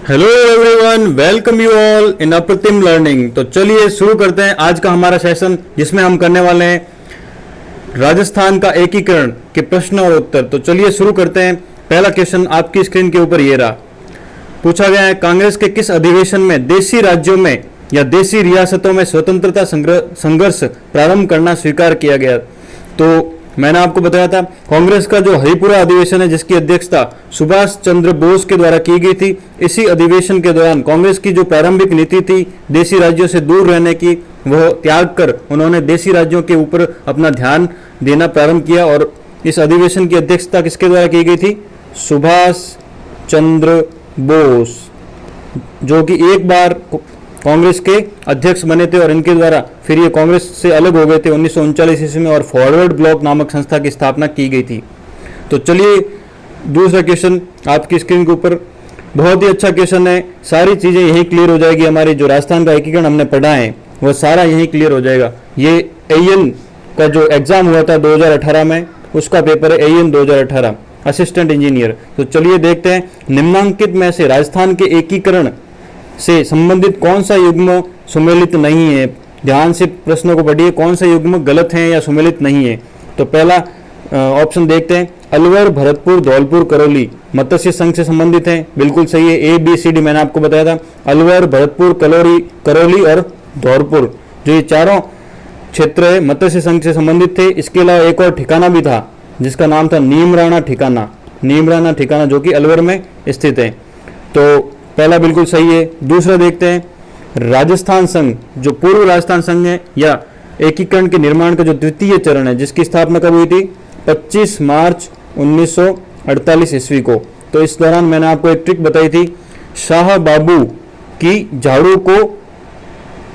Hello everyone, welcome you all in अप्रतिम learning. तो चलिए शुरू करते हैं आज का हमारा सेशन, जिसमें हम करने वाले हैं राजस्थान का एकीकरण के प्रश्न और उत्तर। तो चलिए शुरू करते हैं। पहला क्वेश्चन आपकी स्क्रीन के ऊपर ये रहा। पूछा गया है, कांग्रेस के किस अधिवेशन में देशी राज्यों में या देशी रियासतों में स्वतंत्रता संघर्ष प्रारंभ करना स्वीकार किया गया। तो मैंने आपको बताया था, कांग्रेस का जो हरिपुरा अधिवेशन है, जिसकी अध्यक्षता सुभाष चंद्र बोस के द्वारा की गई थी, इसी अधिवेशन के दौरान कांग्रेस की जो प्रारंभिक नीति थी देशी राज्यों से दूर रहने की, वह त्याग कर उन्होंने देशी राज्यों के ऊपर अपना ध्यान देना प्रारंभ किया। और इस अधिवेशन की अध्यक्षता किसके द्वारा की गई थी? सुभाष चंद्र बोस, जो कि एक बार कांग्रेस के अध्यक्ष बने थे और इनके द्वारा फिर ये कांग्रेस से अलग हो गए थे 1939 ईस्वी में, और फॉरवर्ड ब्लॉक नामक संस्था की स्थापना की गई थी। तो चलिए दूसरा क्वेश्चन आपकी स्क्रीन के ऊपर, बहुत ही अच्छा क्वेश्चन है। सारी चीजें यही क्लियर हो जाएगी। हमारी जो राजस्थान का एकीकरण हमने पढ़ा है वह सारा यही क्लियर हो जाएगा। ये एन का जो एग्जाम हुआ था 2018 में, उसका पेपर है एन 2018 असिस्टेंट इंजीनियर। तो चलिए देखते हैं, निम्नांकित में से राजस्थान के एकीकरण से संबंधित कौन सा युग्म सुमेलित नहीं है। ध्यान से प्रश्नों को पढ़िए, कौन सा युग्म गलत है या सुमेलित नहीं है। तो पहला ऑप्शन देखते हैं, अलवर, भरतपुर, धौलपुर, करौली मत्स्य संघ से संबंधित है। बिल्कुल सही है। ए बी सी डी मैंने आपको बताया था, अलवर, भरतपुर, करौली और धौलपुर, जो ये चारों क्षेत्र है मत्स्य संघ से संबंधित थे। इसके अलावा एक और ठिकाना भी था जिसका नाम था नीमराणा ठिकाना, जो कि अलवर में स्थित है। तो पहला बिल्कुल सही है। दूसरा देखते हैं, राजस्थान संघ, जो पूर्व राजस्थान संघ है या एकीकरण के निर्माण का जो द्वितीय चरण है, जिसकी स्थापना कब हुई थी? 25 मार्च 1948 ईस्वी को। तो इस दौरान मैंने आपको एक ट्रिक बताई थी, शाह बाबू की झाड़ू को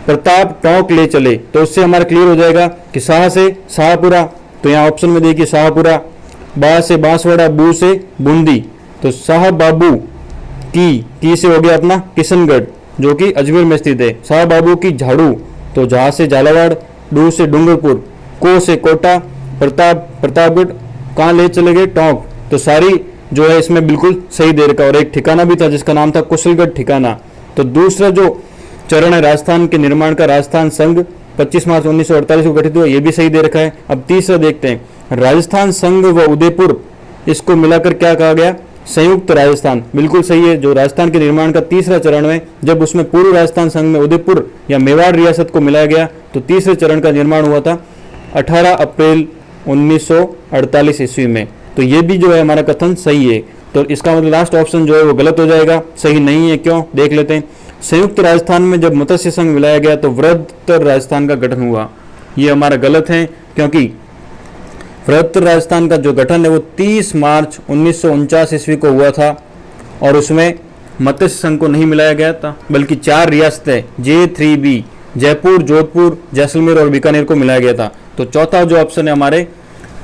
प्रताप टोंक ले चले। तो उससे हमारा क्लियर हो जाएगा कि शाह से शाहपुरा, तो यहाँ ऑप्शन में देखिए शाहपुरा, बा से बांसवाड़ा, बू से बूंदी। तो शाह बाबू की से हो गया अपना किशनगढ़, जो कि अजमेर में स्थित है। शाह बाबू की झाड़ू, तो जहां से झालावाड़, डू से डूंगरपुर, को से कोटा, प्रतापगढ़ कहाँ ले चले गए? टोंक। तो सारी जो है इसमें बिल्कुल सही दे रखा। और एक ठिकाना भी था जिसका नाम था कुशलगढ़ ठिकाना। तो दूसरा जो चरण है राजस्थान के निर्माण का, राजस्थान संघ 25 मार्च 1948 को गठित हुआ, ये भी सही दे रखा है। अब तीसरा देखते हैं, राजस्थान संघ व उदयपुर, इसको मिलाकर क्या कहा गया? संयुक्त राजस्थान। बिल्कुल सही है। जो राजस्थान के निर्माण का तीसरा चरण है, जब उसमें पूर्व राजस्थान संघ में उदयपुर या मेवाड़ रियासत को मिलाया गया, तो तीसरे चरण का निर्माण हुआ था 18 अप्रैल 1948 ईस्वी में। तो ये भी जो है हमारा कथन सही है। तो इसका मतलब लास्ट ऑप्शन जो है वो गलत हो जाएगा, सही नहीं है। क्यों? देख लेते हैं। संयुक्त राजस्थान में जब मत्स्य संघ मिलाया गया तो वृहत्तर राजस्थान का गठन हुआ। ये हमारा गलत है, क्योंकि वृहत्तर राजस्थान का जो गठन है वो 30 मार्च 1949 ईस्वी को हुआ था, और उसमें मत्स्य संघ को नहीं मिलाया गया था, बल्कि 4 रियासतें J3B, जयपुर, जोधपुर, जैसलमेर और बीकानेर को मिलाया गया था। तो चौथा जो ऑप्शन है हमारे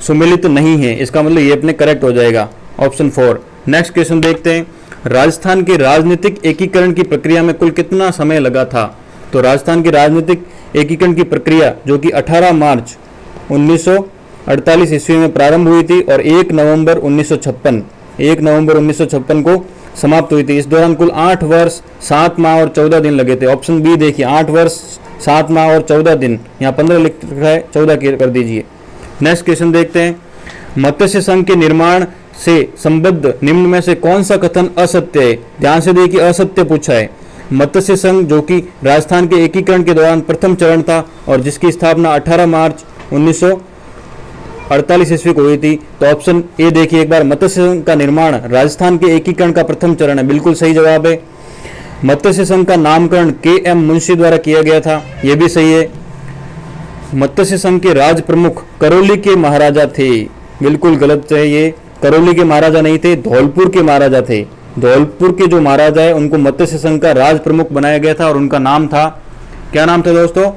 सुमेलित नहीं है, इसका मतलब ये अपने करेक्ट हो जाएगा, ऑप्शन 4। नेक्स्ट क्वेश्चन देखते हैं, राजस्थान के राजनीतिक एकीकरण की प्रक्रिया में कुल कितना समय लगा था? तो राजस्थान की राजनीतिक एकीकरण की प्रक्रिया, जो कि 18 मार्च 1948 ईस्वी में प्रारंभ हुई थी और 1 नवंबर 1956 को समाप्त हुई थी। इस दौरान कुल 8 वर्ष 7 माह और 14 दिन लगे थे। ऑप्शन बी देखिए, 8 वर्ष 7 माह और 14 दिन, यहाँ 15 लिख रखा है, 14 कर दीजिए। नेक्स्ट क्वेश्चन देखते हैं, मत्स्य संघ के निर्माण से संबद्ध निम्न में से कौन सा कथन असत्य है? ध्यान से देखिए, असत्य पूछा है। मत्स्य संघ, जो कि राजस्थान के एकीकरण के दौरान प्रथम चरण था और जिसकी स्थापना 18 मार्च 1948 ईस्वी को हुई थी। तो ऑप्शन ए देखिए एक बार, मत्स्य संघ का निर्माण राजस्थान के एकीकरण का प्रथम चरण है। बिल्कुल सही जवाब है। मत्स्य संघ का नामकरण KM मुंशी द्वारा किया गया था, यह भी सही है। मत्स्य संघ के राज प्रमुख करौली के महाराजा थे, बिल्कुल गलत है ये। करौली के महाराजा नहीं थे, धौलपुर के महाराजा थे। धौलपुर के जो महाराजा है उनको मत्स्य संघ का राज प्रमुख बनाया गया था और उनका नाम था, क्या नाम था दोस्तों?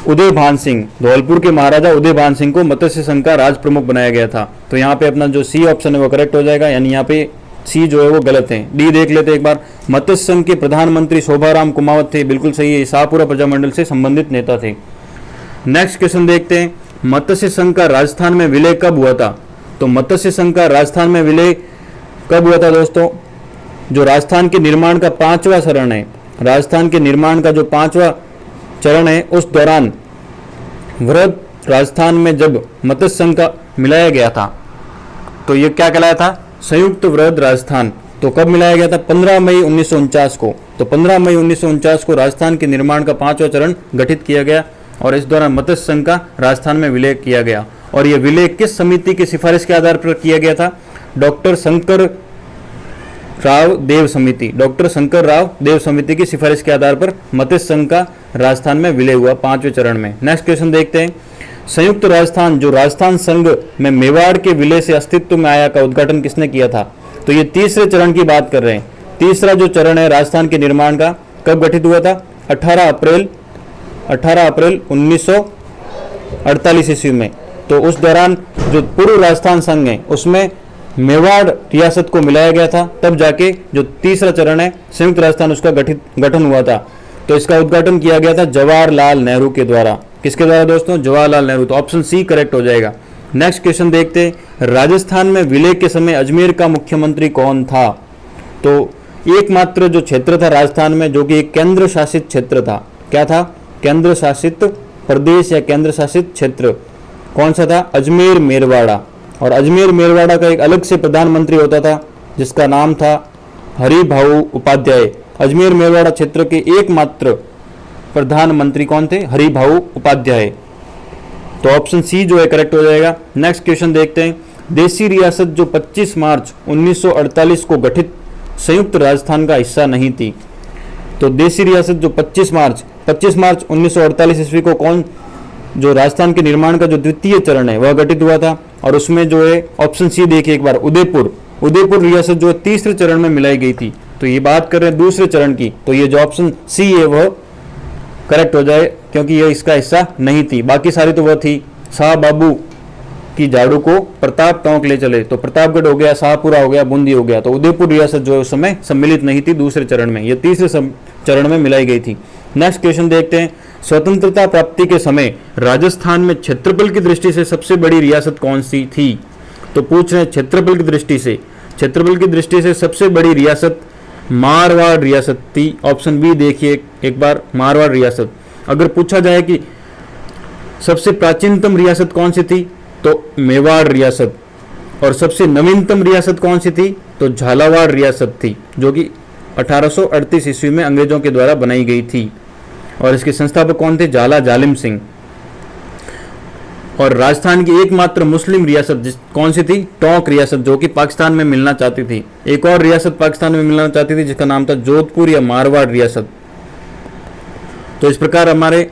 उदयभान सिंह। धौलपुर के महाराजा उदयभान सिंह को मत्स्य संघ का राज प्रमुख बनाया गया था। तो यहाँ पे अपना जो सी ऑप्शन है वो करेक्ट हो जाएगा, यानी यहाँ पे सी जो है वो गलत है। डी देख लेते एक बार, मत्स्य संघ के प्रधानमंत्री शोभाराम कुमावत थे, बिल्कुल सही है, शाहपुरा प्रजामंडल से संबंधित नेता थे। नेक्स्ट क्वेश्चन देखते हैं, मत्स्य संघ का राजस्थान में विलय कब हुआ था? तो मत्स्य संघ का राजस्थान में विलय कब हुआ था दोस्तों? जो राजस्थान के निर्माण का 5वां चरण है, राजस्थान के निर्माण का जो 5वां चरण है, उस दौरान वृहद राजस्थान में जब मत्स्य संघ का मिलाया गया था, तो ये क्या कहलाया था? संयुक्त वृहद राजस्थान। तो कब मिलाया गया था? 15 मई 1949 को। तो 15 मई 1949 को राजस्थान के निर्माण का 5वां चरण गठित किया गया और इस दौरान मत्स्य संघ का राजस्थान में विलय किया गया। और यह विलय किस समिति की सिफारिश के आधार पर किया गया था? डॉक्टर शंकर राव देव समिति, डॉक्टर शंकर राव देव समिति की सिफारिश के आधार पर मत्स्य संघ का राजस्थान में विलय हुआ 5वें चरण में। नेक्स्ट क्वेश्चन देखते हैं। संयुक्त राजस्थान जो राजस्थान संघ में मेवाड़ के विलय से अस्तित्व में आया का उद्घाटन किसने किया था? तो ये तीसरे चरण की बात कर रहे हैं। तीसरा जो चरण है राजस्थान के निर्माण का, कब गठित हुआ था? 18 अप्रैल 1948 ईस्वी में। तो उस दौरान जो पूर्व राजस्थान संघ है उसमें मेवाड़ रियासत को मिलाया गया था, तब जाके जो तीसरा चरण है संयुक्त राजस्थान उसका गठन हुआ था। तो इसका उद्घाटन किया गया था जवाहरलाल नेहरू के द्वारा। किसके द्वारा दोस्तों? जवाहरलाल नेहरू। तो ऑप्शन सी करेक्ट हो जाएगा। नेक्स्ट क्वेश्चन देखते हैं। राजस्थान में विलय के समय अजमेर का मुख्यमंत्री कौन था? तो एकमात्र जो क्षेत्र था राजस्थान में जो कि एक केंद्र शासित क्षेत्र था, क्या था? केंद्र शासित प्रदेश या केंद्र शासित क्षेत्र कौन सा था? अजमेर मेरवाड़ा। और अजमेर मेरवाड़ा का एक अलग से प्रधानमंत्री होता था जिसका नाम था हरिभाऊ उपाध्याय। अजमेर मेरवाड़ा क्षेत्र के एकमात्र प्रधानमंत्री कौन थे? हरिभाऊ उपाध्याय। तो ऑप्शन सी जो है करेक्ट हो जाएगा। नेक्स्ट क्वेश्चन देखते हैं। देसी रियासत जो 25 मार्च 1948 को गठित संयुक्त राजस्थान का हिस्सा नहीं थी। तो देसी रियासत जो 25 मार्च 1948 ईस्वी को कौन, जो राजस्थान के निर्माण का जो द्वितीय चरण है वह गठित हुआ था और उसमें जो है ऑप्शन सी देखिए एक बार, उदयपुर रियासत जो तीसरे चरण में मिलाई गई थी। तो ये बात कर रहे हैं दूसरे चरण की, तो ये जो ऑप्शन सी है वह करेक्ट हो जाए क्योंकि यह इसका हिस्सा नहीं थी। बाकी सारी तो वह थी। शाह बाबू की झाड़ू को प्रताप टोंक ले चले, तो प्रतापगढ़ हो गया, शाहपुरा हो गया, बूंदी हो गया। तो उदयपुर रियासत जो है उस समय सम्मिलित नहीं थी दूसरे चरण में, यह तीसरे चरण में मिलाई गई थी। नेक्स्ट क्वेश्चन देखते हैं। स्वतंत्रता प्राप्ति के समय राजस्थान में क्षेत्रफल की दृष्टि से सबसे बड़ी रियासत कौन सी थी? तो पूछ रहे हैं क्षेत्रफल की दृष्टि से सबसे बड़ी रियासत मारवाड़ रियासत थी। ऑप्शन बी देखिए एक बार, मारवाड़ रियासत। अगर पूछा जाए कि सबसे प्राचीनतम रियासत कौन सी थी तो मेवाड़ रियासत, और सबसे नवीनतम रियासत कौन सी थी तो झालावाड़ रियासत थी, जो कि 1838 ईस्वी में अंग्रेजों के द्वारा बनाई गई थी। और इसके संस्थापक कौन थे? झाला जालिम सिंह। और राजस्थान की एकमात्र मुस्लिम रियासत कौन सी थी? टोंक रियासत, जो कि पाकिस्तान में मिलना चाहती थी। एक और रियासत पाकिस्तान में मिलना चाहती थी जिसका नाम था जोधपुर या मारवाड़ रियासत। तो इस प्रकार हमारे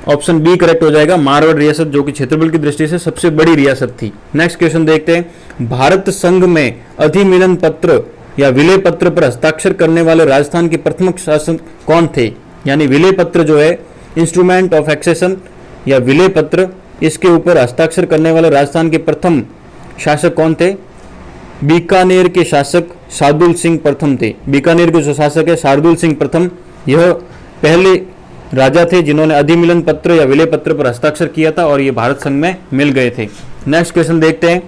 ऑप्शन बी करेक्ट हो जाएगा, मारवाड़ रियासत, जो कि क्षेत्रफल की दृष्टि से सबसे बड़ी रियासत थी। नेक्स्ट क्वेश्चन देखते हैं। भारत संघ में अधिमिलन पत्र या विलय पत्र पर हस्ताक्षर करने वाले राजस्थान के प्रथम शासक कौन थे? यानी विलय पत्र जो है, इंस्ट्रूमेंट ऑफ एक्सेशन या विलय पत्र, इसके ऊपर हस्ताक्षर करने वाले राजस्थान के प्रथम शासक कौन थे? बीकानेर के शासक शार्दुल सिंह प्रथम थे। बीकानेर के जो शासक है शार्दुल सिंह प्रथम, यह पहले राजा थे जिन्होंने अधिमिलन पत्र या विलय पत्र पर हस्ताक्षर किया था और ये भारत संघ में मिल गए थे। नेक्स्ट क्वेश्चन देखते हैं।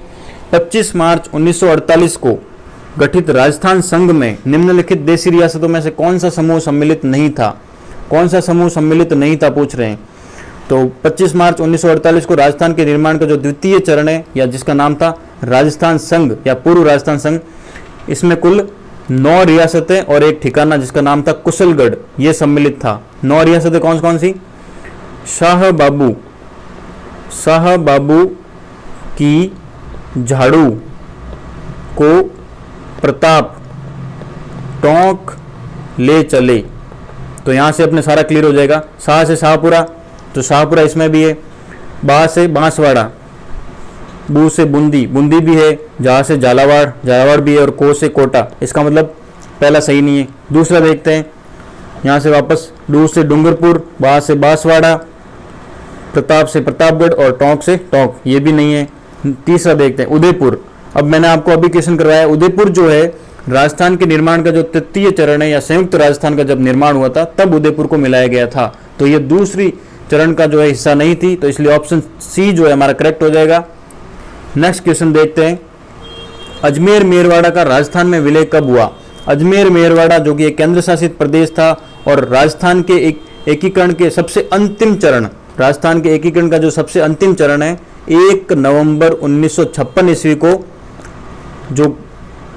25 मार्च 1948 को गठित राजस्थान संघ में निम्नलिखित देशी रियासतों में से कौन सा समूह सम्मिलित नहीं था? कौन सा समूह सम्मिलित नहीं था पूछ रहे हैं। तो 25 मार्च 1948 को राजस्थान के निर्माण का जो द्वितीय चरण है या जिसका नाम था राजस्थान संघ या पूर्व राजस्थान संघ, इसमें कुल 9 रियासतें और एक ठिकाना जिसका नाम था कुशलगढ़, ये सम्मिलित था। 9 रियासतें कौन कौन सी? शाह बाबू की झाड़ू को प्रताप टोंक ले चले। तो यहां से अपने सारा क्लियर हो जाएगा। शाह से शाहपुरा, तो शाहपुरा इसमें भी है। बा से बांसवाड़ा, बू से बूंदी भी है। जहाँ से झालावाड़ भी है और को से कोटा। इसका मतलब पहला सही नहीं है। दूसरा देखते हैं, यहाँ से वापस डू से डूंगरपुर, बा से बांसवाड़ा, प्रताप से प्रतापगढ़ और टोंक से टोंक, ये भी नहीं है। तीसरा देखते हैं उदयपुर। अब मैंने आपको अभी क्वेश्चन करवाया, उदयपुर जो है राजस्थान के निर्माण का जो तृतीय चरण है या संयुक्त राजस्थान का जब निर्माण हुआ था तब उदयपुर को मिलाया गया था। तो ये दूसरी चरण का जो है हिस्सा नहीं थी, तो इसलिए ऑप्शन सी जो है हमारा करेक्ट हो जाएगा। नेक्स्ट क्वेश्चन देखते हैं। अजमेर मेरवाड़ा का राजस्थान में विलय कब हुआ? अजमेर मेरवाड़ा जो कि एक केंद्र शासित प्रदेश था, और राजस्थान के एकीकरण के सबसे अंतिम चरण, राजस्थान के एकीकरण का जो सबसे अंतिम चरण है 1 नवंबर 1956 ईस्वी को जो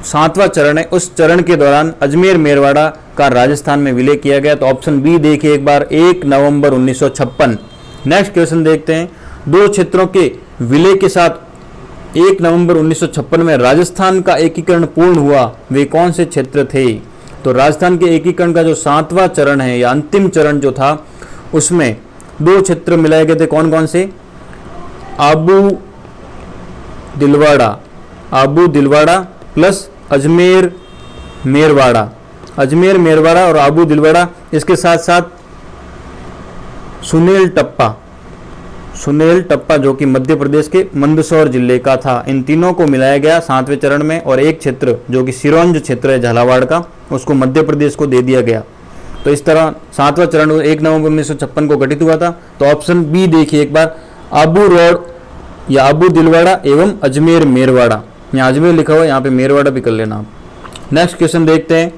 7वां चरण है, उस चरण के दौरान अजमेर मेरवाड़ा का राजस्थान में विलय किया गया। तो ऑप्शन बी देखिए एक बार, 1 नवंबर 1956। नेक्स्ट क्वेश्चन देखते हैं, दो क्षेत्रों के विलय के साथ 1 नवंबर 1956 में राजस्थान का एकीकरण पूर्ण हुआ, वे कौन से क्षेत्र थे? तो राजस्थान के एकीकरण का जो 7वां चरण है या अंतिम चरण जो था, उसमें दो क्षेत्र मिलाए गए थे, कौन कौन से? आबू दिलवाड़ा प्लस अजमेर मेरवाड़ा और आबू दिलवाड़ा, इसके साथ साथ सुनेल टप्पा जो कि मध्य प्रदेश के मंदसौर जिले का था। इन तीनों को मिलाया गया 7वें चरण में, और एक क्षेत्र जो कि सिरोंज क्षेत्र है झालावाड़ का, उसको मध्य प्रदेश को दे दिया गया। तो इस तरह 7वां चरण 1 नवंबर 1956 को गठित हुआ था। तो ऑप्शन बी देखिए एक बार, आबू रोड या आबू दिलवाड़ा एवं अजमेर मेरवाड़ा। यहाँ अजमेर लिखा हुआ है, यहाँ पे मेरवाड़ा भी कर लेना आप। नेक्स्ट क्वेश्चन देखते हैं,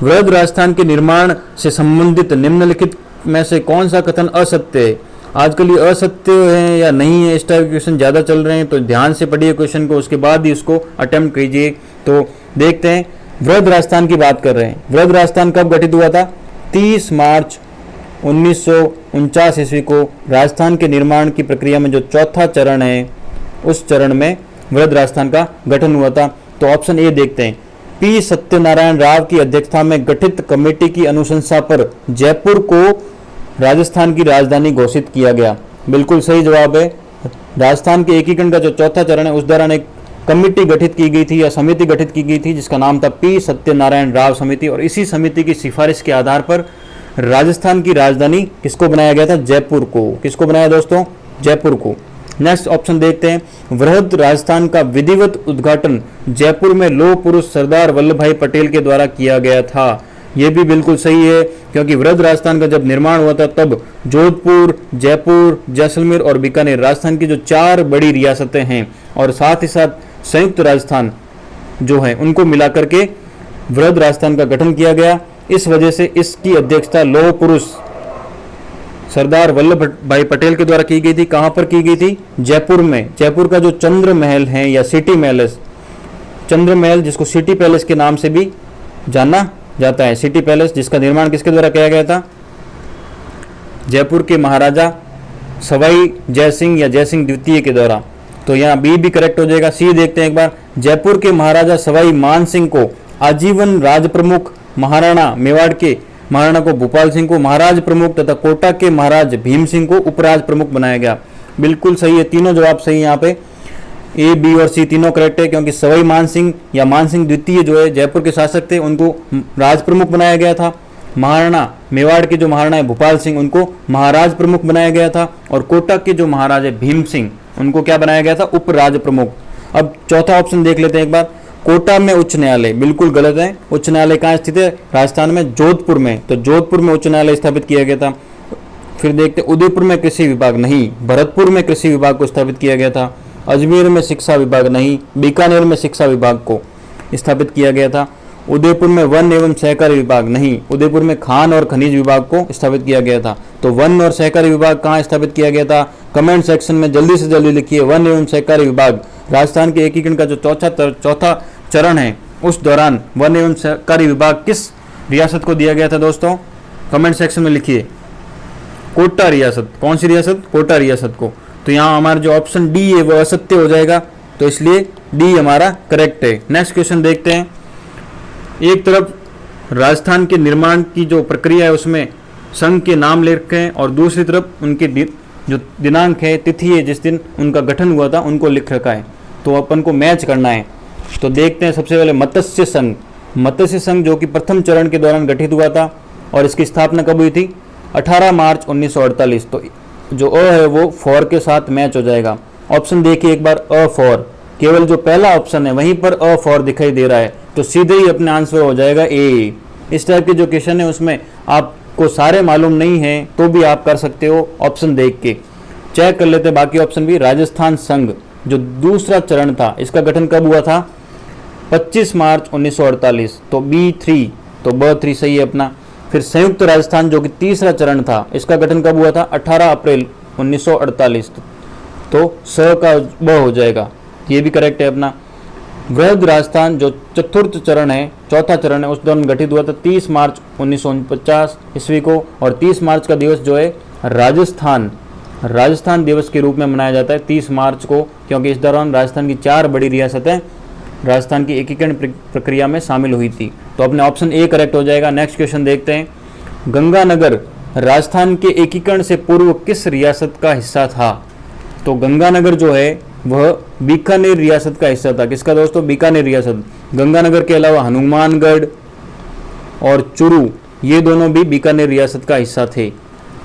वृहद राजस्थान के निर्माण से संबंधित निम्नलिखित में से कौन सा कथन असत्य है? आजकल ये असत्य है या नहीं है, इस टाइप के क्वेश्चन ज़्यादा चल रहे हैं, तो ध्यान से पढ़िए क्वेश्चन को, उसके बाद ही उसको अटेम्प्ट कीजिए। तो देखते हैं, वृहद राजस्थान की बात कर रहे हैं। वृहद राजस्थान कब गठित हुआ था? 30 मार्च 1949 ईस्वी को राजस्थान के निर्माण की प्रक्रिया में जो चौथा चरण है, उस चरण में वृहद राजस्थान का गठन हुआ था। तो ऑप्शन ए देखते हैं, पी सत्यनारायण राव की अध्यक्षता में गठित कमेटी की अनुशंसा पर जयपुर को राजस्थान की राजधानी घोषित किया गया। बिल्कुल सही जवाब है। राजस्थान के एकीकरण का जो चौथा चरण है, उस दौरान एक कमेटी गठित की गई थी या समिति गठित की गई थी, जिसका नाम था पी सत्यनारायण राव समिति, और इसी समिति की सिफारिश के आधार पर राजस्थान की राजधानी किसको बनाया गया था? जयपुर को। किसको बनाया दोस्तों? जयपुर को। नेक्स्ट ऑप्शन देखते हैं, वृहद राजस्थान का विधिवत उद्घाटन जयपुर में लौह पुरुष सरदार वल्लभ भाई पटेल के द्वारा किया गया था। यह भी बिल्कुल सही है, क्योंकि वृहद राजस्थान का जब निर्माण हुआ था तब जोधपुर, जयपुर, जैसलमेर और बीकानेर राजस्थान की जो 4 बड़ी रियासतें हैं, और साथ ही साथ संयुक्त राजस्थान जो है, उनको मिलाकर के वृहद राजस्थान का गठन किया गया। इस वजह से इसकी अध्यक्षता लौह पुरुष सरदार वल्लभ भाई पटेल के द्वारा की गई थी। कहां पर की गई थी? जयपुर में। जयपुर का जो चंद्र महल है या सिटी महल, चंद्र महल जिसको सिटी पैलेस के नाम से भी जाना जाता है, सिटी पैलेस, जिसका निर्माण किसके द्वारा किया गया था? जयपुर के महाराजा सवाई जयसिंह या जयसिंह द्वितीय के द्वारा। तो यहाँ बी भी करेक्ट हो जाएगा। सी देखते हैं एक बार, जयपुर के महाराजा सवाई मान सिंह को आजीवन राज प्रमुख, महाराणा मेवाड़ के महाराणा को भोपाल सिंह को महाराज प्रमुख तथा कोटा के महाराज भीम सिंह को उपराज प्रमुख बनाया गया। बिल्कुल सही है, तीनों जवाब सही है। यहाँ पे ए, बी और सी तीनों करेक्ट है, क्योंकि सवाई मान सिंह या मान सिंह द्वितीय जो है जयपुर के शासक थे, उनको राज प्रमुख बनाया गया था। महाराणा मेवाड़ के जो महाराणा है भोपाल सिंह, उनको महाराज प्रमुख बनाया गया था, और कोटा के जो महाराज है भीम सिंह, उनको क्या बनाया गया था? उपराज प्रमुख। अब चौथा ऑप्शन देख लेते हैं एक बार, कोटा में उच्च न्यायालय। बिल्कुल गलत है। उच्च न्यायालय कहाँ स्थित है? राजस्थान में जोधपुर में। तो जोधपुर में उच्च न्यायालय स्थापित किया गया था। फिर देखते उदयपुर में कृषि विभाग नहीं, भरतपुर में कृषि विभाग को स्थापित किया गया था। अजमेर में शिक्षा विभाग नहीं, बीकानेर में शिक्षा विभाग को स्थापित किया गया था। उदयपुर में वन एवं सहकारी विभाग नहीं, उदयपुर में खान और खनिज विभाग को स्थापित किया गया था। तो वन और सहकारी विभाग कहाँ स्थापित किया गया था? कमेंट सेक्शन में जल्दी से जल्दी लिखिए, वन एवं सहकारी विभाग। राजस्थान के एकीकरण का जो चौथा चरण है, उस दौरान वन एवं सहकारी विभाग किस रियासत को दिया गया था दोस्तों? कमेंट सेक्शन में लिखिए। कोटा रियासत। कौन सी रियासत? कोटा रियासत को। तो यहाँ हमारा जो ऑप्शन डी है वो असत्य हो जाएगा, तो इसलिए डी हमारा करेक्ट है। नेक्स्ट क्वेश्चन देखते हैं। एक तरफ राजस्थान के निर्माण की जो प्रक्रिया है उसमें संघ के नाम ले रखे हैं, और दूसरी तरफ उनके जो दिनांक है, तिथि है, जिस दिन उनका गठन हुआ था, उनको लिख रखा है। तो अपन को मैच करना है। तो देखते हैं सबसे पहले मत्स्य संघ। मत्स्य संघ जो कि प्रथम चरण के दौरान गठित हुआ था, और इसकी स्थापना कब हुई थी? 18 मार्च 1948। तो जो अ है वो 4 के साथ मैच हो जाएगा। ऑप्शन देखिए एक बार, अ 4। केवल जो पहला ऑप्शन है वहीं पर अ 4 दिखाई दे रहा है, तो सीधे ही अपने आंसर हो जाएगा ए। इस टाइप के जो क्वेश्चन है उसमें आपको सारे मालूम नहीं है तो भी आप कर सकते हो ऑप्शन देख के। चेक कर लेते हैं बाकी ऑप्शन भी। राजस्थान संघ जो दूसरा चरण था, इसका गठन कब हुआ था? 25 मार्च 1948, तो B3, तो B3 सही है अपना। फिर संयुक्त राजस्थान जो कि तीसरा चरण था, इसका गठन कब हुआ था? 18 अप्रैल 1948, तो स का ब हो जाएगा, ये भी करेक्ट है अपना। वृहद राजस्थान जो चतुर्थ चरण है, चौथा चरण है, उस दौरान गठित हुआ था 30 मार्च 1949 ईस्वी को। और 30 मार्च का दिवस जो है राजस्थान दिवस के रूप में मनाया जाता है 30 मार्च को, क्योंकि इस दौरान राजस्थान की 4 बड़ी रियासतें राजस्थान की एकीकरण प्रक्रिया में शामिल हुई थी। तो अपने ऑप्शन ए करेक्ट हो जाएगा। नेक्स्ट क्वेश्चन देखते हैं। गंगानगर राजस्थान के एकीकरण से पूर्व किस रियासत का हिस्सा था? तो गंगानगर जो है वह बीकानेर रियासत का हिस्सा था। किसका दोस्तों? बीकानेर रियासत। गंगानगर के अलावा हनुमानगढ़ और चुरू, ये दोनों भी बीकानेर रियासत का हिस्सा थे।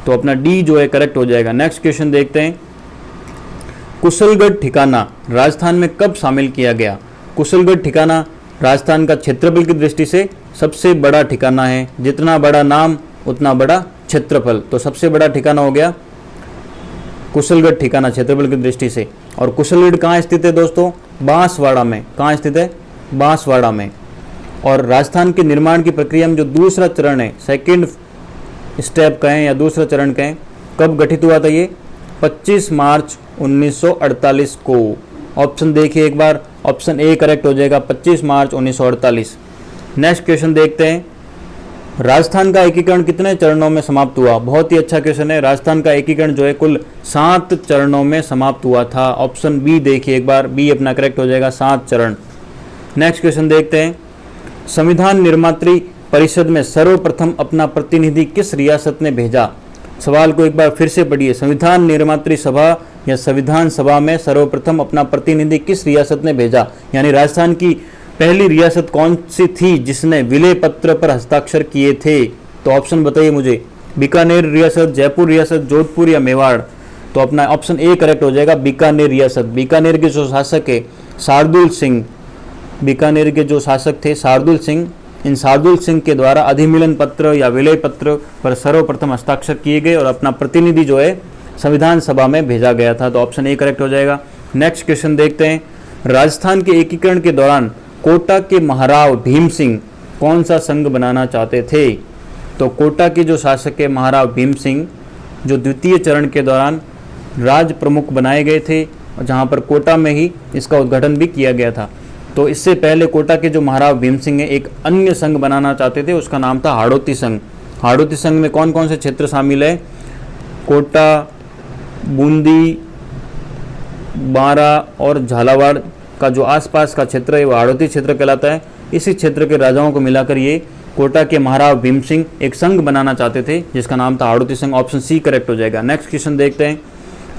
तो अपना डी जो है करेक्ट हो जाएगा। नेक्स्ट क्वेश्चन देखते हैं। कुशलगढ़ ठिकाना राजस्थान में कब शामिल किया गया? कुशलगढ़ ठिकाना राजस्थान का क्षेत्रफल की दृष्टि से सबसे बड़ा ठिकाना है। जितना बड़ा नाम उतना बड़ा क्षेत्रफल, तो सबसे बड़ा ठिकाना हो गया कुशलगढ़ ठिकाना क्षेत्रफल की दृष्टि से। और कुशलगढ़ कहाँ स्थित है दोस्तों? बांसवाड़ा में। कहाँ स्थित है? बांसवाड़ा में। और राजस्थान के निर्माण की प्रक्रिया में जो दूसरा चरण है, सेकेंड स्टेप कहें या दूसरा चरण कहें, कब गठित हुआ था ये? 25 मार्च 1948 को। ऑप्शन देखिए एक बार, ऑप्शन ए करेक्ट हो जाएगा, 25 मार्च 1948। नेक्स्ट क्वेश्चन देखते हैं। राजस्थान का एकीकरण कितने चरणों में समाप्त हुआ? बहुत ही अच्छा क्वेश्चन है। राजस्थान का एकीकरण जो है कुल 7 चरणों में समाप्त हुआ था। ऑप्शन बी देखिए एक बार, बी अपना करेक्ट हो जाएगा, 7 चरण। नेक्स्ट क्वेश्चन देखते हैं। संविधान निर्मात्री परिषद में सर्वप्रथम अपना प्रतिनिधि किस रियासत ने भेजा? सवाल को एक बार फिर से पढ़िए। संविधान निर्मात्री सभा या संविधान सभा में सर्वप्रथम अपना प्रतिनिधि किस रियासत ने भेजा? यानी राजस्थान की पहली रियासत कौन सी थी जिसने विलय पत्र पर हस्ताक्षर किए थे? तो ऑप्शन बताइए मुझे। बीकानेर रियासत, जयपुर रियासत, जोधपुर या मेवाड़? तो अपना ऑप्शन ए करेक्ट हो जाएगा, बीकानेर रियासत। बीकानेर के जो शासक है शार्दुल सिंह, बीकानेर के जो शासक थे शार्दुल सिंह, इन शार्दुल सिंह के द्वारा अधिमिलन पत्र या विलय पत्र पर सर्वप्रथम हस्ताक्षर किए गए और अपना प्रतिनिधि जो है संविधान सभा में भेजा गया था। तो ऑप्शन ए करेक्ट हो जाएगा। नेक्स्ट क्वेश्चन देखते हैं। राजस्थान के एकीकरण के दौरान कोटा के महाराव भीम सिंह कौन सा संघ बनाना चाहते थे? तो कोटा के जो शासक है महाराव भीम सिंह, जो द्वितीय चरण के दौरान राज प्रमुख बनाए गए थे, जहाँ पर कोटा में ही इसका उद्घाटन भी किया गया था। तो इससे पहले कोटा के जो महाराव भीम सिंह है एक अन्य संघ बनाना चाहते थे, उसका नाम था हाड़ौती संघ। हाड़ौती संघ में कौन कौन से क्षेत्र शामिल है? कोटा, बूंदी, बारा और झालावाड़ का जो आसपास का क्षेत्र है वो हाड़ौती क्षेत्र कहलाता है। इसी क्षेत्र के राजाओं को मिलाकर ये कोटा के महाराव भीम सिंह एक संघ बनाना चाहते थे जिसका नाम था हाड़ौती संघ। ऑप्शन सी करेक्ट हो जाएगा। नेक्स्ट क्वेश्चन देखते हैं।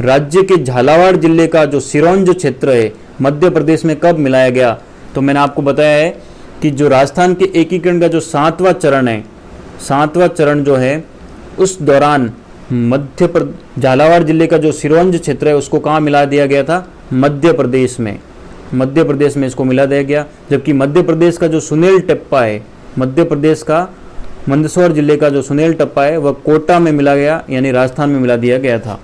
राज्य के झालावाड़ जिले का जो सिरोंज क्षेत्र है मध्य प्रदेश में कब मिलाया गया? तो मैंने आपको बताया है कि जो राजस्थान के एकीकरण का जो 7वां चरण है, 7वां चरण जो है उस दौरान झालावाड़ जिले का जो सिरोंज क्षेत्र है उसको कहाँ मिला दिया गया था? मध्य प्रदेश में। मध्य प्रदेश में इसको मिला दिया गया। जबकि मध्य प्रदेश का जो सुनेल टप्पा है, मध्य प्रदेश का मंदसौर जिले का जो सुनेल टप्पा है वह कोटा में मिला गया, यानी राजस्थान में मिला दिया गया था।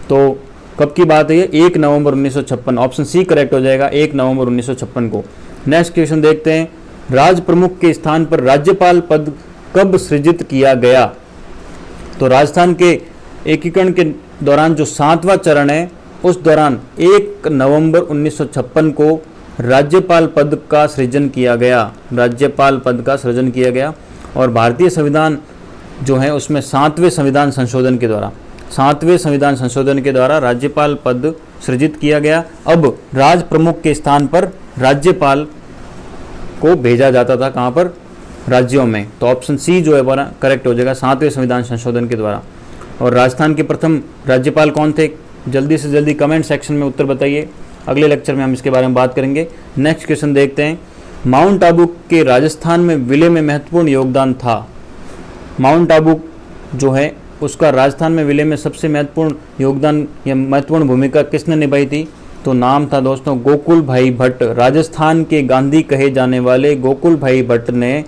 तो कब की बात है ये? 1 नवंबर 1956। ऑप्शन सी करेक्ट हो जाएगा, 1 नवंबर 1956 को। नेक्स्ट क्वेश्चन देखते हैं। राज प्रमुख के स्थान पर राज्यपाल पद कब सृजित किया गया? तो राजस्थान के एकीकरण के दौरान जो 7वां चरण है उस दौरान 1 नवंबर 1956 को राज्यपाल पद का सृजन किया गया। राज्यपाल पद का सृजन किया गया और भारतीय संविधान जो है उसमें 7वें संविधान संशोधन के द्वारा, 7वें संविधान संशोधन के द्वारा राज्यपाल पद सृजित किया गया। अब राज प्रमुख के स्थान पर राज्यपाल को भेजा जाता था, कहाँ पर? राज्यों में। तो ऑप्शन सी जो है करेक्ट हो जाएगा, 7वें संविधान संशोधन के द्वारा। और राजस्थान के प्रथम राज्यपाल कौन थे? जल्दी से जल्दी कमेंट सेक्शन में उत्तर बताइए। अगले लेक्चर में हम इसके बारे में बात करेंगे। नेक्स्ट क्वेश्चन देखते हैं। माउंट आबू के राजस्थान में विलय में महत्वपूर्ण योगदान था। माउंट आबू जो है उसका राजस्थान में विलय में सबसे महत्वपूर्ण योगदान या महत्वपूर्ण भूमिका किसने निभाई थी? तो नाम था दोस्तों गोकुल भाई भट्ट। राजस्थान के गांधी कहे जाने वाले गोकुल भाई भट्ट ने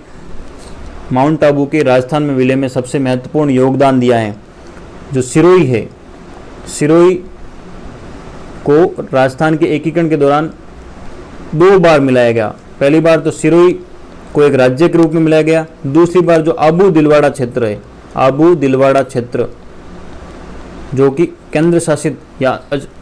माउंट आबू के राजस्थान में विलय में सबसे महत्वपूर्ण योगदान दिया है। जो सिरोही है, सिरोही को राजस्थान के एकीकरण के दौरान 2 बार मिलाया गया। पहली बार तो सिरोही को एक राज्य के रूप में मिलाया गया, दूसरी बार जो आबू दिलवाड़ा क्षेत्र है, आबू दिलवाड़ा क्षेत्र जो कि केंद्र शासित या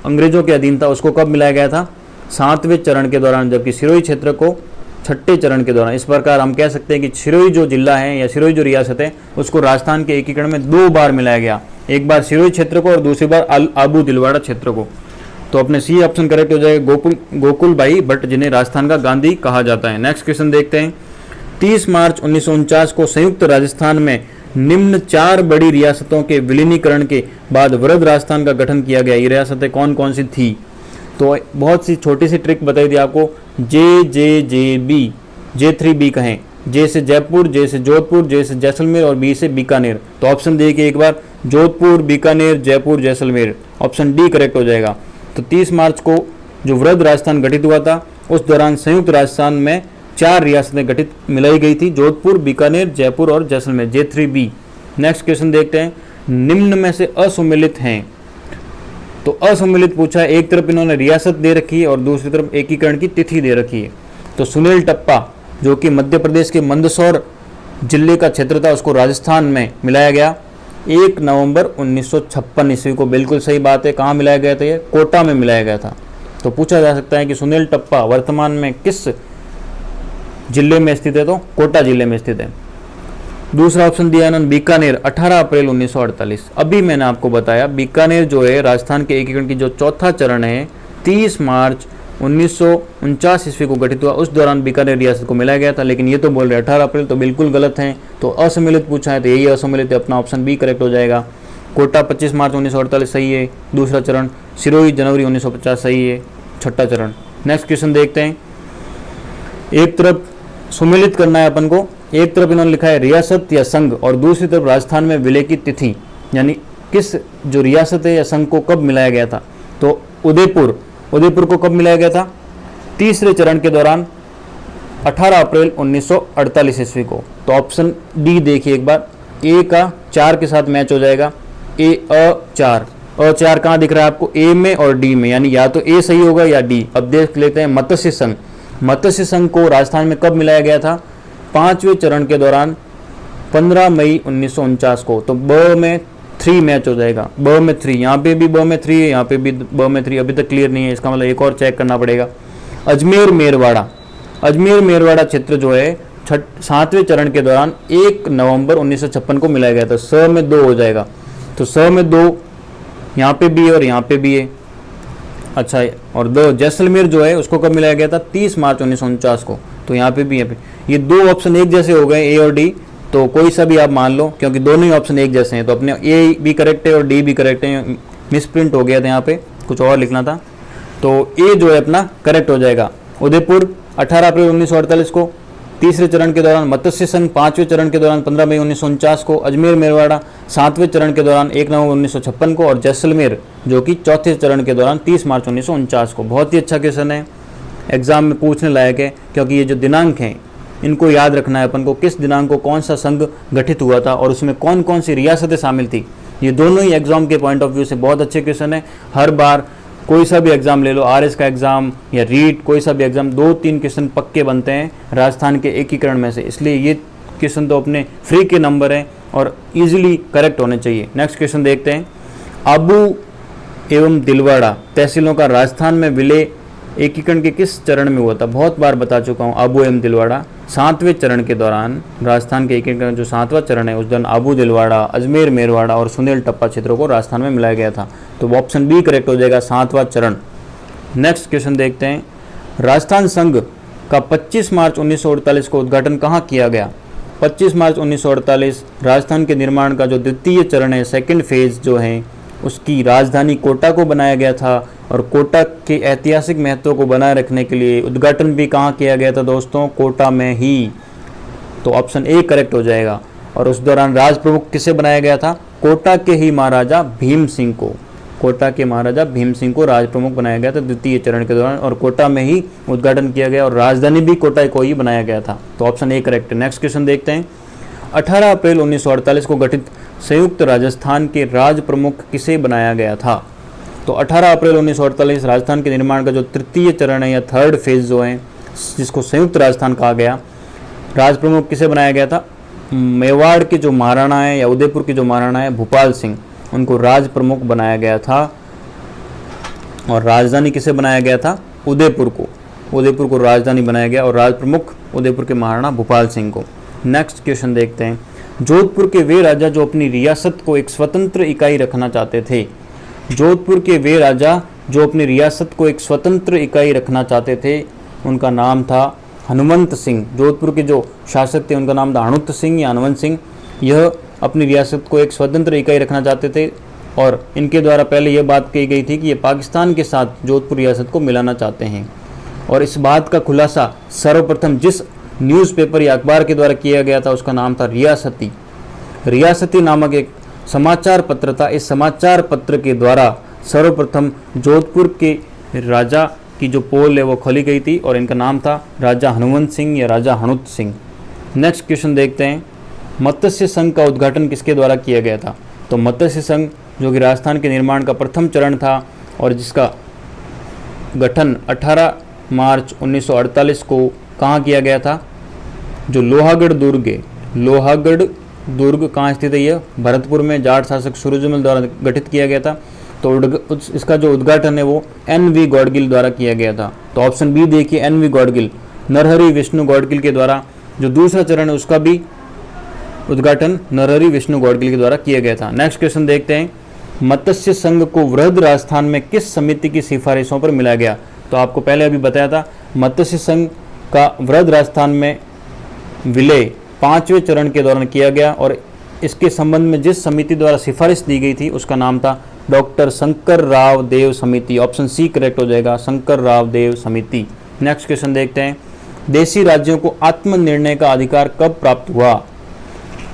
अंग्रेजों के अधीन था, उसको कब मिलाया गया था? 7वें चरण के दौरान, जबकि सिरोही क्षेत्र को 6ठे चरण के दौरान। इस प्रकार हम कह सकते हैं कि सिरोही जो जिला है या सिरोही जो रियासत है उसको राजस्थान के एकीकरण में 2 बार मिलाया गया, एक बार सिरोही क्षेत्र को और दूसरी बार आबू दिलवाड़ा क्षेत्र को। तो अपने सी ऑप्शन करेक्ट हो जाएगा, गोकुल भाई भट्ट जिन्हें राजस्थान का गांधी कहा जाता है। नेक्स्ट क्वेश्चन देखते हैं। 30 मार्च 1949 को संयुक्त राजस्थान में निम्न 4 बड़ी रियासतों के विलीनीकरण के बाद वृहद राजस्थान का गठन किया गया। ये रियासतें कौन कौन सी थी? तो बहुत सी छोटी सी ट्रिक बताई थी आपको, जे 3B कहें, जे से जयपुर, जे से जोधपुर, जे से जैसलमेर और बी से बीकानेर। तो ऑप्शन देखिए एक बार, Jodhpur, Bikaner, Jaipur, Jaisalmer. Option D correct हो जाएगा। तो 30 मार्च को जो वृहद राजस्थान गठित हुआ था उस दौरान संयुक्त राजस्थान में 4 रियासतें गठित मिलाई गई थी, जोधपुर, बीकानेर, जयपुर और जैसलमेर, J3B। नेक्स्ट क्वेश्चन देखते हैं। निम्न में से असुमेलित हैं। तो असुमेलित पूछा है, एक तरफ इन्होंने रियासत दे रखी है और दूसरी तरफ एकीकरण की तिथि दे रखी है। तो सुनील टप्पा जो कि मध्य प्रदेश के मंदसौर जिले का क्षेत्र था उसको राजस्थान में मिलाया गया 1 नवंबर 1956 ईस्वी को। बिल्कुल सही बात है। कहाँ मिलाया गया था? ये कोटा में मिलाया गया था। तो पूछा जा सकता है कि सुनील टप्पा वर्तमान में किस जिले में स्थित है? तो कोटा जिले में स्थित है। दूसरा ऑप्शन दिया इन्होंने बीकानेर, 18 अप्रैल 1948। अभी मैंने आपको बताया बीकानेर जो है राजस्थान के एकीकरण की जो चौथा चरण है 30 मार्च 1949 ईस्वी को गठित हुआ, उस दौरान बीकानेर रियासत को मिलाया गया था। लेकिन ये तो बोल रहे 18 अप्रैल, तो बिल्कुल गलत है। तो असम्मिलित पूछा है तो यही असम्मिलित है, अपना ऑप्शन बी करेक्ट हो जाएगा। कोटा 25 मार्च 1948 सही है, दूसरा चरण। सिरोही जनवरी 1950 सही है, छठा चरण। नेक्स्ट क्वेश्चन देखते हैं। एक तरफ सुमेलित करना है अपन को, एक तरफ इन्होंने लिखा है रियासत या संघ और दूसरी तरफ राजस्थान में विलय की तिथि, यानी किस जो रियासत है या संघ को कब मिलाया गया था। तो उदयपुर को कब मिलाया गया था? तीसरे चरण के दौरान 18 अप्रैल 1948 ईस्वी को। तो ऑप्शन डी देखिए एक बार, ए का 4 के साथ मैच हो जाएगा। अ4 कहाँ दिख रहा है आपको? ए में और डी में, यानी या तो ए सही होगा या डी। अब देख लेते हैं मत्स्य संघ। मत्स्य संघ को राजस्थान में कब मिलाया गया था? 5वें चरण के दौरान 15 मई 1949 को। तो ब में 3 मैच हो जाएगा, ब में 3, यहाँ पे भी ब में 3 है, यहाँ पे भी ब में 3। अभी तक क्लियर नहीं है, इसका मतलब एक और चेक करना पड़ेगा। अजमेर मेरवाड़ा क्षेत्र जो है 7वें चरण के दौरान 1 नवंबर 1956 को मिलाया गया था। स में 2 हो जाएगा, तो स में 2 यहाँ पे भी है और यहाँ पे भी है। अच्छा है। और जैसलमेर जो है उसको कब मिलाया गया था? 30 मार्च 1949 को। तो यहाँ पे भी ये 2 ऑप्शन एक जैसे हो गए, ए और डी। तो कोई सा भी आप मान लो, क्योंकि दोनों ही ऑप्शन एक जैसे हैं। तो अपने ए भी करेक्ट है और डी भी करेक्ट है। मिसप्रिंट हो गया था, यहाँ पे कुछ और लिखना था। तो ए जो है अपना करेक्ट हो जाएगा। उदयपुर 18 अप्रैल 1948 को, तीसरे चरण के दौरान मत्स्य संघ 5वें चरण के दौरान 15 मई 1949 को, अजमेर मेरवाड़ा 7वें चरण के दौरान 1 नवंबर 1956 को, और जैसलमेर जो कि चौथे चरण के दौरान 30 मार्च 1949 को। बहुत ही अच्छा क्वेश्चन है, एग्जाम में पूछने लायक है, क्योंकि ये जो दिनांक हैं इनको याद रखना है अपन को। किस दिनांक को कौन सा संघ गठित हुआ था और उसमें कौन कौन सी रियासतें शामिल थी। ये दोनों ही एग्जाम के पॉइंट ऑफ व्यू से बहुत अच्छे क्वेश्चन है। हर बार कोई सा भी एग्जाम ले लो, आरएस का एग्जाम या रीट, कोई सा भी एग्जाम, 2-3 क्वेश्चन पक्के बनते हैं राजस्थान के एकीकरण में से। इसलिए ये क्वेश्चन तो अपने फ्री के नंबर हैं और इजीली करेक्ट होने चाहिए। नेक्स्ट क्वेश्चन देखते हैं। आबू एवं दिलवाड़ा तहसीलों का राजस्थान में विलय एकीकरण के किस चरण में हुआ था? बहुत बार बता चुका हूँ। आबू एवं दिलवाड़ा 7वें चरण के दौरान, राजस्थान के एकीकरण जो 7वां चरण है उस दौरान आबू दिलवाड़ा, अजमेर मेरवाड़ा और सुनील टप्पा क्षेत्रों को राजस्थान में मिलाया गया था। तो ऑप्शन बी करेक्ट हो जाएगा, 7वां चरण। नेक्स्ट क्वेश्चन देखते हैं। राजस्थान संघ का 25 मार्च 1948 को उद्घाटन कहाँ किया गया? 25 मार्च 1948 राजस्थान के निर्माण का जो द्वितीय चरण है, सेकेंड फेज जो है, उसकी राजधानी कोटा को बनाया गया था। और कोटा के ऐतिहासिक महत्व को बनाए रखने के लिए उद्घाटन भी कहाँ किया गया था दोस्तों? कोटा में ही। तो ऑप्शन ए करेक्ट हो जाएगा। और उस दौरान राज प्रमुख किसे बनाया गया था? कोटा के ही महाराजा भीम सिंह को। कोटा के महाराजा भीम सिंह को राज प्रमुख बनाया गया था द्वितीय चरण के दौरान, और कोटा में ही उद्घाटन किया गया और राजधानी भी कोटा को ही बनाया गया था। तो ऑप्शन ए करेक्ट है। नेक्स्ट क्वेश्चन देखते हैं। 18 अप्रैल 1948 को गठित संयुक्त राजस्थान के राज प्रमुख किसे बनाया गया था? तो 18 अप्रैल 1948 राजस्थान के निर्माण का जो तृतीय चरण है या थर्ड फेज जो है, जिसको संयुक्त राजस्थान कहा गया, राज प्रमुख किसे बनाया गया था? मेवाड़ के जो महाराणा है या उदयपुर के जो महाराणा है भूपाल सिंह, उनको राज प्रमुख बनाया गया था। और राजधानी किसे बनाया गया था? उदयपुर को राजधानी बनाया गया और राज प्रमुख उदयपुर के महाराणा भूपाल सिंह को। नेक्स्ट क्वेश्चन देखते हैं। जोधपुर के वे राजा जो अपनी रियासत को एक स्वतंत्र इकाई रखना चाहते थे। जोधपुर के वे राजा जो अपनी रियासत को एक स्वतंत्र इकाई रखना चाहते थे, उनका नाम था हनुमंत सिंह। जोधपुर के जो शासक थे उनका नाम था हनुमंत सिंह या हनुमंत सिंह। यह अपनी रियासत को एक स्वतंत्र इकाई रखना चाहते थे और इनके द्वारा पहले यह बात कही गई थी कि ये पाकिस्तान के साथ जोधपुर रियासत को मिलाना चाहते हैं। और इस बात का खुलासा सर्वप्रथम जिस न्यूज़पेपर या अखबार के द्वारा किया गया था उसका नाम था रियासती नामक एक समाचार पत्र था। इस समाचार पत्र के द्वारा सर्वप्रथम जोधपुर के राजा की जो पोल है वो खोली गई थी और इनका नाम था राजा हनुमंत सिंह या राजा हनुत सिंह। नेक्स्ट क्वेश्चन देखते हैं। मत्स्य संघ का उद्घाटन किसके द्वारा किया गया था? तो मत्स्य संघ जो कि राजस्थान के निर्माण का प्रथम चरण था और जिसका गठन 18 मार्च 1948 को कहाँ किया गया था? जो लोहागढ़ दुर्ग है, लोहागढ़ दुर्ग कहाँ स्थित है? यह भरतपुर में जाट शासक सूरजमल द्वारा गठित किया गया था। तो इसका जो उद्घाटन है वो NV गौडगिल द्वारा किया गया था। तो ऑप्शन बी देखिए, NV गौडगिल, नरहरि विष्णु गौडगिल के द्वारा। जो दूसरा चरण है उसका भी उद्घाटन नरहरि विष्णु गौडगिल के द्वारा किया गया था। नेक्स्ट क्वेश्चन देखते हैं। मत्स्य संघ को वृहद राजस्थान में किस समिति की सिफारिशों पर मिलाया गया? तो आपको पहले अभी बताया था मत्स्य संघ का वृहद राजस्थान में विलय 5वें चरण के दौरान किया गया और इसके संबंध में जिस समिति द्वारा सिफारिश दी गई थी उसका नाम था डॉक्टर शंकर राव देव समिति। ऑप्शन सी करेक्ट हो जाएगा, शंकर राव देव समिति। नेक्स्ट क्वेश्चन देखते हैं। देशी राज्यों को आत्मनिर्णय का अधिकार कब प्राप्त हुआ?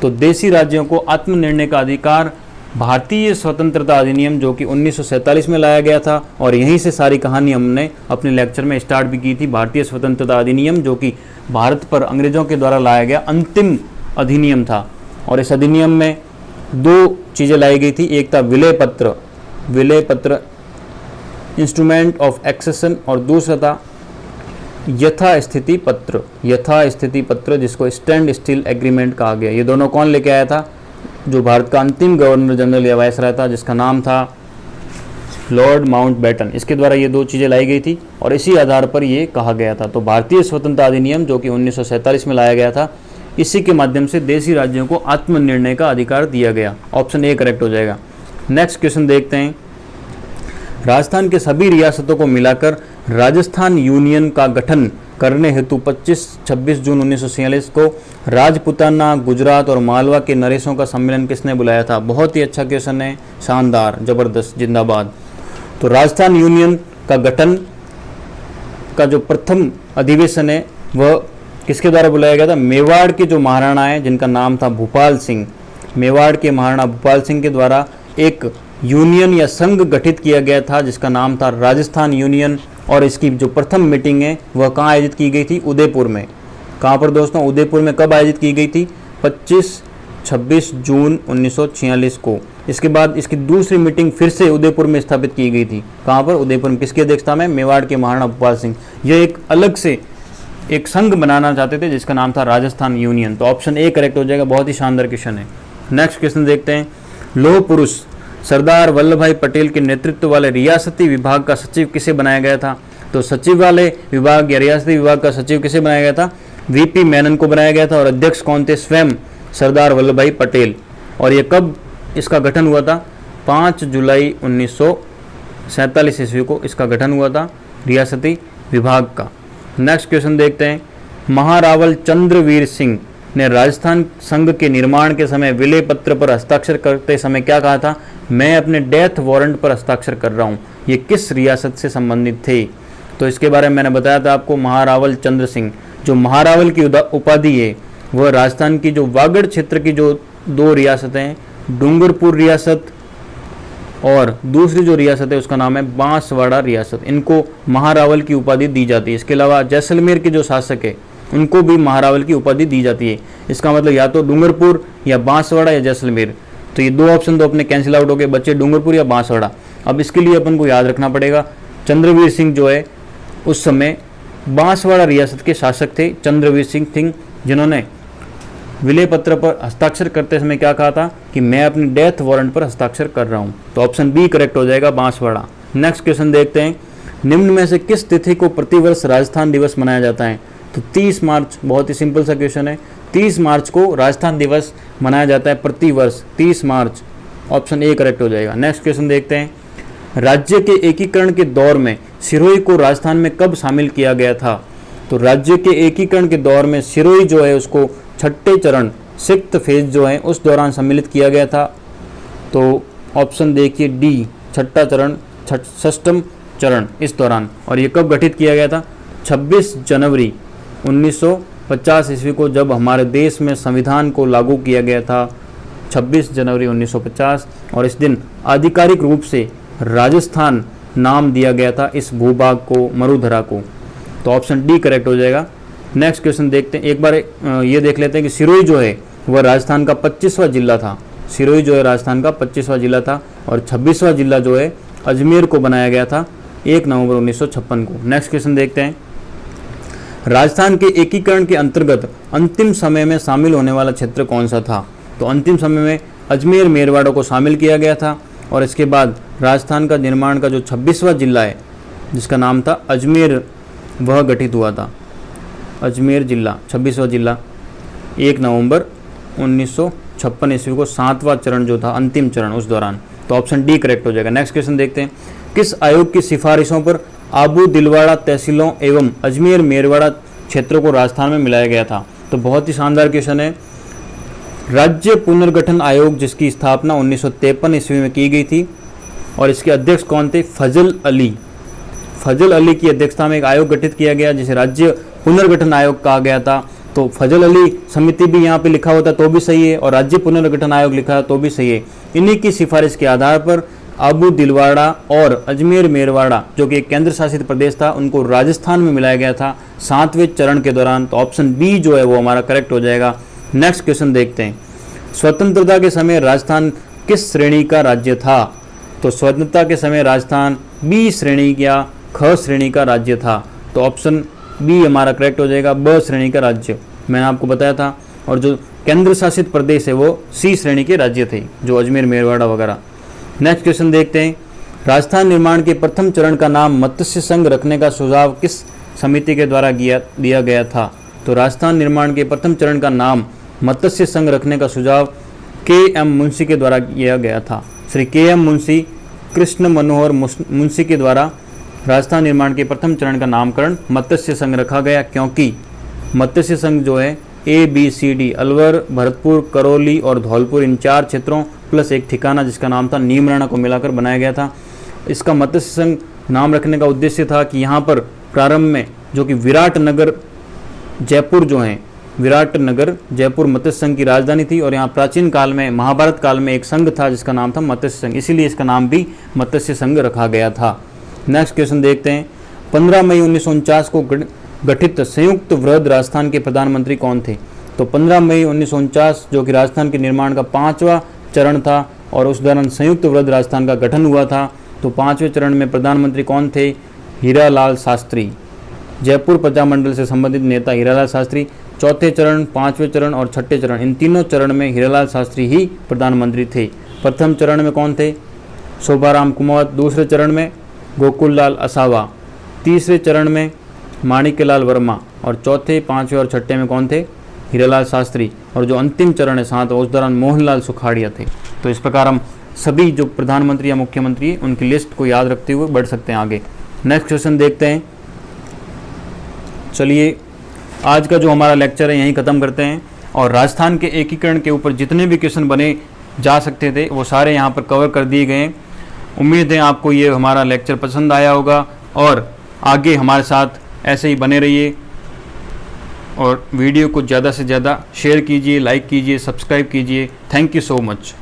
तो देशी राज्यों को आत्मनिर्णय का अधिकार भारतीय स्वतंत्रता अधिनियम जो कि 1947 में लाया गया था और यहीं से सारी कहानी हमने अपने लेक्चर में स्टार्ट भी की थी। भारतीय स्वतंत्रता अधिनियम जो कि भारत पर अंग्रेजों के द्वारा लाया गया अंतिम अधिनियम था और इस अधिनियम में दो चीज़ें लाई गई थी। एक था विलय पत्र इंस्ट्रूमेंट ऑफ एक्सेशन और दूसरा था यथास्थिति पत्र जिसको स्टैंड स्टिल एग्रीमेंट कहा गया। ये दोनों कौन लेके आया था? जो भारत का अंतिम गवर्नर जनरल या वायसराय था जिसका नाम था लॉर्ड माउंटबेटन। इसके द्वारा ये दो चीज़ें लाई गई थी और इसी आधार पर ये कहा गया था। तो भारतीय स्वतंत्रता अधिनियम जो कि 1947 में लाया गया था, इसी के माध्यम से देशी राज्यों को आत्मनिर्णय का अधिकार दिया गया। ऑप्शन ए करेक्ट हो जाएगा। नेक्स्ट क्वेश्चन देखते हैं। राजस्थान के सभी रियासतों को मिलाकर राजस्थान यूनियन का गठन करने हेतु 25-26 जून 1946 को राजपुताना, गुजरात और मालवा के नरेशों का सम्मेलन किसने बुलाया था? बहुत ही अच्छा क्वेश्चन है, शानदार, जबरदस्त, जिंदाबाद। तो राजस्थान यूनियन का गठन का जो प्रथम अधिवेशन है वह किसके द्वारा बुलाया गया था? मेवाड़ के जो महाराणा है जिनका नाम था भूपाल सिंह, मेवाड़ के महाराणा भूपाल सिंह के द्वारा एक यूनियन या संघ गठित किया गया था जिसका नाम था राजस्थान यूनियन। और इसकी जो प्रथम मीटिंग है वह कहाँ आयोजित की गई थी? उदयपुर में। कहाँ पर दोस्तों? उदयपुर में। कब आयोजित की गई थी? 25-26 जून 1946 को। इसके बाद इसकी दूसरी मीटिंग फिर से उदयपुर में स्थापित की गई थी। कहाँ पर? उदयपुर में। किसकी अध्यक्षता में? मेवाड़ के महाराणा भूपाल सिंह। यह एक अलग से एक संघ बनाना चाहते थे जिसका नाम था राजस्थान यूनियन। तो ऑप्शन ए करेक्ट हो जाएगा। बहुत ही शानदार क्वेश्चन है। नेक्स्ट क्वेश्चन देखते हैं। लौह पुरुष सरदार वल्लभ भाई पटेल के नेतृत्व वाले रियासती विभाग का सचिव किसे बनाया गया था? तो सचिव वाले विभाग या रियासती विभाग का सचिव किसे बनाया गया था? VP मेनन को बनाया गया था और अध्यक्ष कौन थे? स्वयं सरदार वल्लभ भाई पटेल। और ये कब इसका गठन हुआ था? 5 जुलाई 1947 ईस्वी को इसका गठन हुआ था रियासती विभाग का। नेक्स्ट क्वेश्चन देखते हैं। महारावल चंद्रवीर सिंह ने राजस्थान संघ के निर्माण के समय विलय पत्र पर हस्ताक्षर करते समय क्या कहा था? मैं अपने डेथ वारंट पर हस्ताक्षर कर रहा हूँ। ये किस रियासत से संबंधित थे? तो इसके बारे में मैंने बताया था आपको, महारावल चंद्र सिंह। जो महारावल की उपाधि है वह राजस्थान की जो वागड़ क्षेत्र की जो दो रियासतें हैं, डूंगरपुर रियासत और दूसरी जो रियासत है उसका नाम है बांसवाड़ा रियासत, इनको महारावल की उपाधि दी जाती है। इसके अलावा जैसलमेर के जो शासक है उनको भी महारावल की उपाधि दी जाती है। इसका मतलब या तो डूंगरपुर या बांसवाड़ा या जैसलमेर। तो ये दो ऑप्शन तो अपने कैंसिल आउट हो गए, बच्चे डूंगरपुर या बांसवाड़ा। अब इसके लिए अपन को याद रखना पड़ेगा चंद्रवीर सिंह जो है उस समय बांसवाड़ा रियासत के शासक थे चंद्रवीर सिंह, जिन्होंने विलय पत्र पर हस्ताक्षर करते समय क्या कहा था कि मैं अपनी डेथ वारंट पर हस्ताक्षर कर रहा हूं। तो ऑप्शन बी करेक्ट हो जाएगा, बांसवाड़ा। नेक्स्ट क्वेश्चन देखते हैं, निम्न में से किस तिथि को प्रतिवर्ष राजस्थान दिवस मनाया जाता है? तो 30 मार्च, बहुत ही सिंपल सा क्वेश्चन है। 30 मार्च को राजस्थान दिवस मनाया जाता है प्रतिवर्ष, 30 मार्च। ऑप्शन ए करेक्ट हो जाएगा। नेक्स्ट क्वेश्चन देखते हैं, राज्य के एकीकरण के दौर में सिरोही को राजस्थान में कब शामिल किया गया था? तो राज्य के एकीकरण के दौर में सिरोही जो है उसको छठे चरण, सिक्स्थ फेज जो है उस दौरान सम्मिलित किया गया था। तो ऑप्शन देखिए डी, छठा चरण, षष्ठम चरण, इस दौरान। और ये कब गठित किया गया था? 26 जनवरी 1950 ईस्वी को, जब हमारे देश में संविधान को लागू किया गया था, 26 जनवरी 1950। और इस दिन आधिकारिक रूप से राजस्थान नाम दिया गया था इस भूभाग को, मरुधरा को। तो ऑप्शन डी करेक्ट हो जाएगा। नेक्स्ट क्वेश्चन देखते हैं, एक बार ये देख लेते हैं कि सिरोही जो है वह राजस्थान का 25वां जिला था। सिरोही जो है राजस्थान का 25वां जिला था और 26वां जिला जो है अजमेर को बनाया गया था 1 नवंबर 1956 को। नेक्स्ट क्वेश्चन देखते हैं, राजस्थान के एकीकरण के अंतर्गत अंतिम समय में शामिल होने वाला क्षेत्र कौन सा था? तो अंतिम समय में अजमेर मेरवाड़ा को शामिल किया गया था और इसके बाद राजस्थान का निर्माण का जो 26वां जिला है जिसका नाम था अजमेर, वह गठित हुआ था। अजमेर जिला, 26वां जिला, 1 नवंबर 1956 ईस्वी को, 7वां चरण जो था, अंतिम चरण, उस दौरान। तो ऑप्शन डी करेक्ट हो जाएगा। नेक्स्ट क्वेश्चन देखते हैं, किस आयोग की सिफारिशों पर आबू दिलवाड़ा तहसीलों एवं अजमेर मेरवाड़ा क्षेत्रों को राजस्थान में मिलाया गया था? तो बहुत ही शानदार क्वेश्चन है। राज्य पुनर्गठन आयोग, जिसकी स्थापना 1953 ईस्वी में की गई थी और इसके अध्यक्ष कौन थे? फजल अली। फजल अली की अध्यक्षता में एक आयोग गठित किया गया जिसे राज्य पुनर्गठन आयोग कहा गया था। तो फजल अली समिति भी यहाँ पे लिखा होता तो भी सही है और राज्य पुनर्गठन आयोग लिखा है तो भी सही है। इन्हीं की सिफारिश के आधार पर आबू दिलवाड़ा और अजमेर मेरवाड़ा जो कि एक केंद्र शासित प्रदेश था, उनको राजस्थान में मिलाया गया था 7वें चरण के दौरान। तो ऑप्शन बी जो है वो हमारा करेक्ट हो जाएगा। नेक्स्ट क्वेश्चन देखते हैं, स्वतंत्रता के समय राजस्थान किस श्रेणी का राज्य था? तो स्वतंत्रता के समय राजस्थान बी श्रेणी या ख श्रेणी का राज्य था। तो ऑप्शन बी हमारा करेक्ट हो जाएगा, ब श्रेणी का राज्य, मैंने आपको बताया था। और जो केंद्र शासित प्रदेश है वो सी श्रेणी के राज्य थे, जो अजमेर मेरवाड़ा वगैरह। नेक्स्ट क्वेश्चन देखते हैं, राजस्थान निर्माण के प्रथम चरण का नाम मत्स्य संघ रखने का सुझाव किस समिति के द्वारा दिया गया था? तो राजस्थान निर्माण के प्रथम चरण का नाम मत्स्य संघ रखने का सुझाव के.एम. मुंशी के द्वारा किया गया था। श्री के.एम. मुंशी, कृष्ण मनोहर मुंशी के द्वारा राजस्थान निर्माण के प्रथम चरण का नामकरण मत्स्य संघ रखा गया, क्योंकि मत्स्य संघ जो है ABCD, अलवर, भरतपुर, करौली और धौलपुर, इन 4 क्षेत्रों प्लस एक ठिकाना जिसका नाम था नीमराणा को मिलाकर बनाया गया था। इसका मत्स्य संघ नाम रखने का उद्देश्य था कि यहाँ पर प्रारंभ में जो कि विराटनगर जयपुर जो है, विराटनगर जयपुर मत्स्य संघ की राजधानी थी और यहाँ प्राचीन काल में, महाभारत काल में एक संघ था जिसका नाम था मत्स्य संघ, इसीलिए इसका नाम भी मत्स्य संघ रखा गया था। नेक्स्ट क्वेश्चन देखते हैं, 15 मई 1949 को गठित संयुक्त वृहद राजस्थान के प्रधानमंत्री कौन थे? तो 15 मई 1949 जो कि राजस्थान के निर्माण का 5वां चरण था और उस दौरान संयुक्त वृहद राजस्थान का गठन हुआ था। तो 5वें चरण में प्रधानमंत्री कौन थे? हीरालाल शास्त्री, जयपुर प्रजामंडल से संबंधित नेता हीरालाल शास्त्री। चौथे चरण, 5वें चरण और 6ठे चरण, इन तीनों चरण में हीरालाल शास्त्री ही प्रधानमंत्री थे। प्रथम चरण में कौन थे? शोभाराम कुमावत। दूसरे चरण में गोकुललाल असावा। तीसरे चरण में माणिक्यलाल वर्मा और चौथे, 5वें और 6ठे में कौन थे? हीरालाल शास्त्री। और जो अंतिम चरण है 7, उस दौरान मोहनलाल सुखाड़िया थे। तो इस प्रकार हम सभी जो प्रधानमंत्री या मुख्यमंत्री उनकी लिस्ट को याद रखते हुए बढ़ सकते हैं आगे। नेक्स्ट क्वेश्चन देखते हैं। चलिए आज का जो हमारा लेक्चर है यहीं ख़त्म करते हैं और राजस्थान के एकीकरण के ऊपर जितने भी क्वेश्चन बने जा सकते थे वो सारे यहाँ पर कवर कर दिए गए हैं। उम्मीद है आपको ये हमारा लेक्चर पसंद आया होगा और आगे हमारे साथ ऐसे ही बने रहिए और वीडियो को ज़्यादा से ज़्यादा शेयर कीजिए, लाइक कीजिए, सब्सक्राइब कीजिए। Thank you so much.